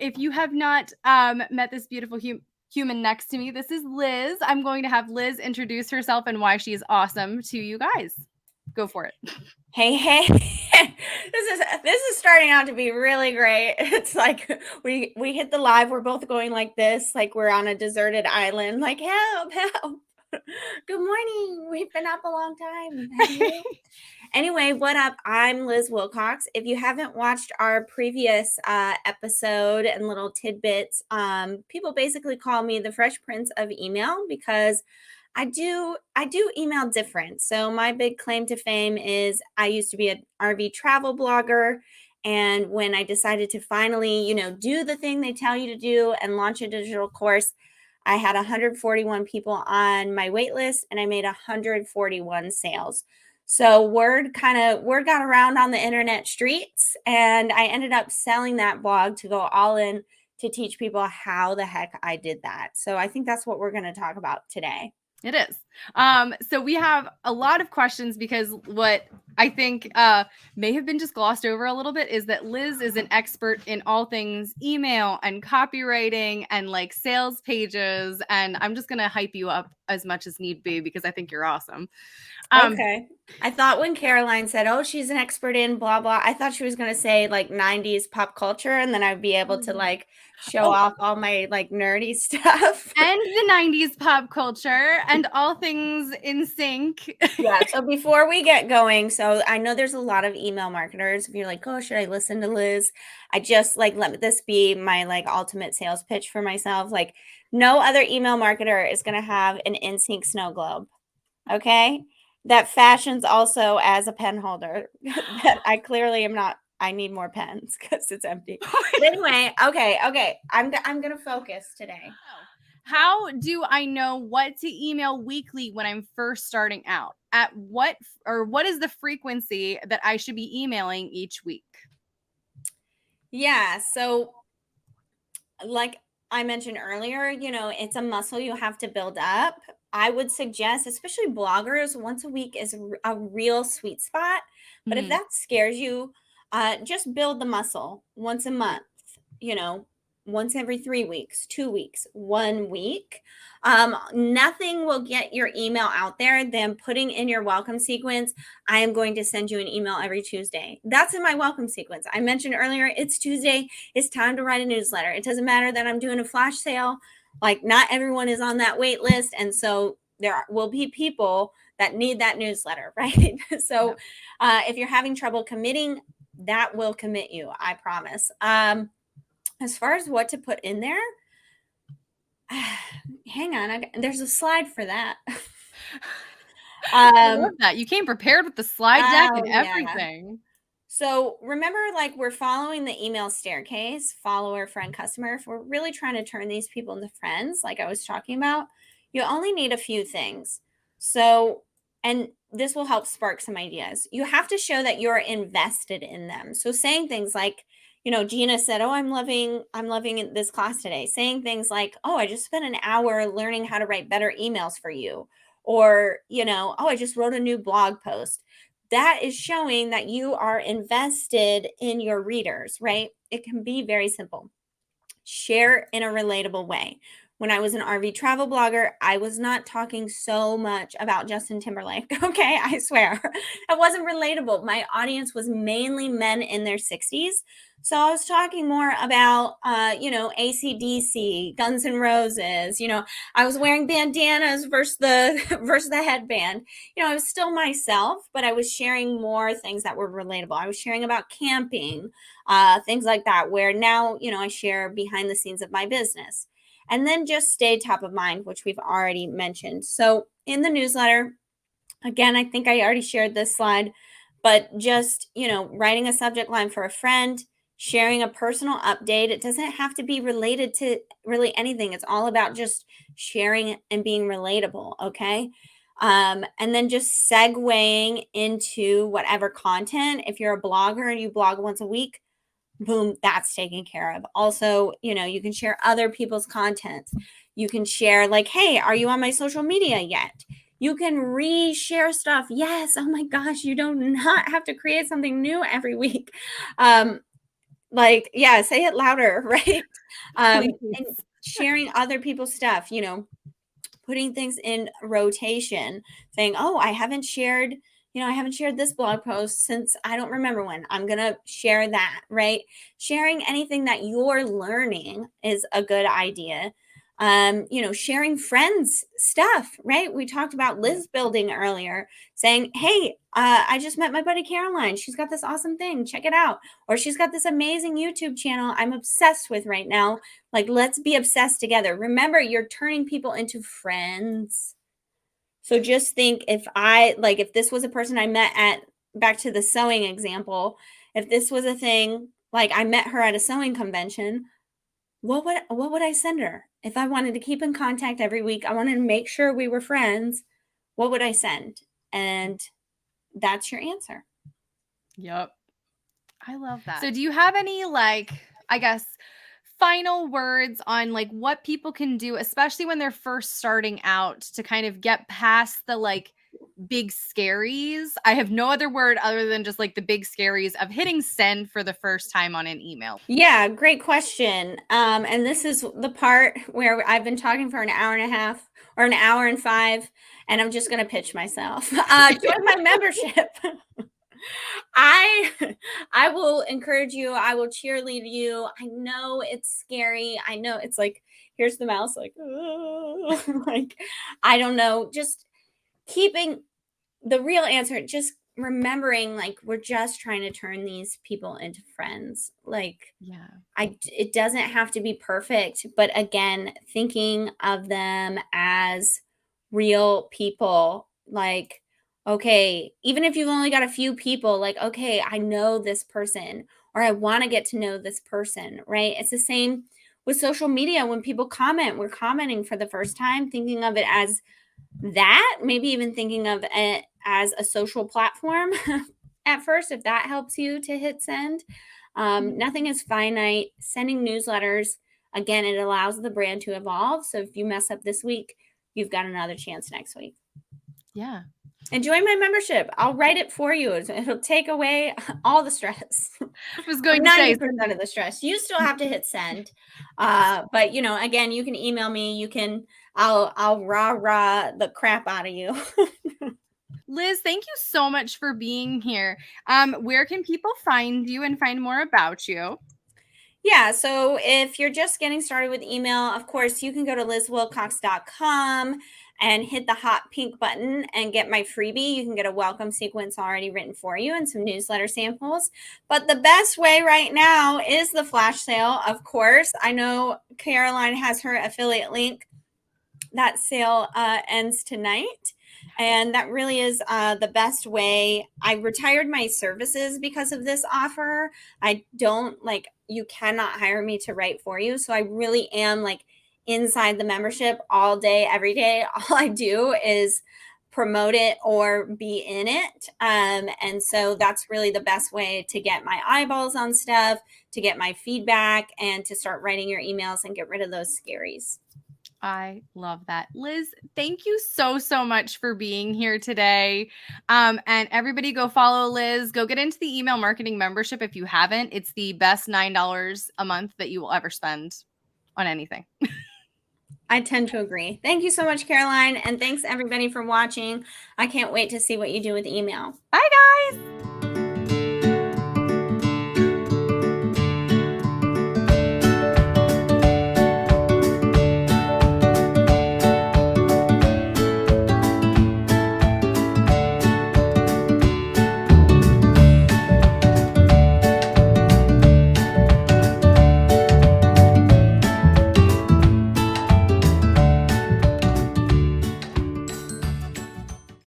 if you have not met this beautiful human next to me, this is Liz. I'm going to have Liz introduce herself and why she is awesome to you guys. Go for it. Hey, this is starting out to be really great. It's like we hit the live. We're both going like this, like we're on a deserted island. Like help, help. Good morning. We've been up a long time. Have you? Anyway, what up? I'm Liz Wilcox. If you haven't watched our previous episode and little tidbits, people basically call me the Fresh Prince of Email because I do email different. So my big claim to fame is I used to be an RV travel blogger. And when I decided to finally, do the thing they tell you to do and launch a digital course, I had 141 people on my wait list and I made 141 sales. So word got around on the internet streets and I ended up selling that blog to go all in to teach people how the heck I did that. So I think that's what we're going to talk about today. It is. So we have a lot of questions because what I think may have been just glossed over a little bit is that Liz is an expert in all things email and copywriting and like sales pages. And I'm just going to hype you up as much as need be because I think you're awesome. Okay. I thought when Caroline said, oh, she's an expert in blah, blah, I thought she was going to say like 90s pop culture and then I'd be able to like show off all my like nerdy stuff. And the 90s pop culture and all things in sync. Yeah. So before we get going, so I know there's a lot of email marketers. If you're like, oh, should I listen to Liz? I just like, let this be my like ultimate sales pitch for myself. Like no other email marketer is going to have an in-sync snow globe. Okay. That fashions also as a pen holder that I clearly am not. I need more pens because it's empty. But anyway, okay. I'm going to focus today. How do I know what to email weekly when I'm first starting out? At what is the frequency that I should be emailing each week? Yeah. So like I mentioned earlier, it's a muscle you have to build up. I would suggest, especially bloggers, once a week is a real sweet spot. But if that scares you, just build the muscle once a month, once every 3 weeks, 2 weeks, 1 week. Nothing will get your email out there than putting in your welcome sequence. I am going to send you an email every Tuesday. That's in my welcome sequence. I mentioned earlier, it's Tuesday. It's time to write a newsletter. It doesn't matter that I'm doing a flash sale. Like not everyone is on that wait list. And so there will be people that need that newsletter, right? So if you're having trouble committing, that will commit you. I promise. As far as what to put in there, hang on. There's a slide for that. I love that. You came prepared with the slide deck and everything. Yeah. So remember, like we're following the email staircase, follower, friend, customer. If we're really trying to turn these people into friends, like I was talking about, you only need a few things. So, and this will help spark some ideas. You have to show that you're invested in them. So saying things like, Gina said, oh, I'm loving this class today. Saying things like, oh, I just spent an hour learning how to write better emails for you. Or, oh, I just wrote a new blog post. That is showing that you are invested in your readers, right? It can be very simple. Share in a relatable way. When I was an RV travel blogger, I was not talking so much about Justin Timberlake. Okay, I swear. It wasn't relatable. My audience was mainly men in their 60s. So I was talking more about, AC/DC, Guns N' Roses. I was wearing bandanas versus the headband. I was still myself, but I was sharing more things that were relatable. I was sharing about camping, things like that, where now, I share behind the scenes of my business. And then just stay top of mind, which we've already mentioned. So in the newsletter, again, I think I already shared this slide, but just, writing a subject line for a friend, sharing a personal update. It doesn't have to be related to really anything. It's all about just sharing and being relatable. Okay. And then just segueing into whatever content. If you're a blogger and you blog once a week, boom, that's taken care of. Also, you can share other people's content. You can share like, hey, are you on my social media yet? You can reshare stuff. Yes. Oh my gosh. You do not have to create something new every week. Like, yeah, say it louder, right? And Please. sharing other people's stuff, you know, putting things in rotation, saying, "Oh, I haven't shared, you know, I haven't shared this blog post since I don't remember when. I'm going to share that," right? Sharing anything that you're learning is a good idea. You know, sharing friends stuff, right? We talked about Liz building earlier, saying, "Hey, I just met my buddy Caroline. She's got this awesome thing. Check it out." Or she's got this amazing YouTube channel I'm obsessed with right now. Like, let's be obsessed together. Remember, you're turning people into friends. So just think, if this was a person I met at, back to the sewing example, if this was a thing, like I met her at a sewing convention, what would I send her? If I wanted to keep in contact every week, I wanted to make sure we were friends, what would I send? And that's your answer. Yep. I love that. So do you have any, like, I guess, final words on like what people can do, especially when they're first starting out, to kind of get past the like big scaries? I have no other word other than just like the big scaries of hitting send for the first time on an email. Yeah, great question. And this is the part where I've been talking for an hour and a half or an hour and five, and I'm just going to pitch myself. Join my membership. I I will encourage you. I will cheerlead you. I know it's scary. I know it's like, here's the mouse, like, like, I don't know. Just keeping the real answer, just remembering, like, we're just trying to turn these people into friends. Like, Yeah. it doesn't have to be perfect, but again, thinking of them as real people, like, okay, even if you've only got a few people, like, okay, I know this person, or I want to get to know this person, right? It's the same with social media. When people comment, we're commenting for the first time, thinking of it as that, maybe even thinking of it as a social platform at first, if that helps you to hit send. Nothing is finite. Sending newsletters, again, it allows the brand to evolve. So if you mess up this week, you've got another chance next week. Yeah. And join my membership. I'll write it for you. It'll take away all the stress. I was going to say 90% of the stress. You still have to hit send. But you know, again, you can email me. You can, I'll rah the crap out of you. Liz, thank you so much for being here. Where can people find you and find more about you? Yeah, so if you're just getting started with email, of course, you can go to lizwilcox.com and hit the hot pink button and get my freebie. You can get a welcome sequence already written for you and some newsletter samples. But the best way right now is the flash sale, of course. I know Caroline has her affiliate link. That sale ends tonight. And that really is the best way. I retired my services because of this offer. I don't, like, you cannot hire me to write for you. So I really am like inside the membership all day, every day. All I do is promote it or be in it. And so that's really the best way to get my eyeballs on stuff, to get my feedback, and to start writing your emails and get rid of those scaries. I love that. Liz, thank you so, so much for being here today. And everybody go follow Liz. Go get into the email marketing membership if you haven't. It's the best $9 a month that you will ever spend on anything. I tend to agree. Thank you so much, Caroline. And thanks everybody for watching. I can't wait to see what you do with email. Bye, guys.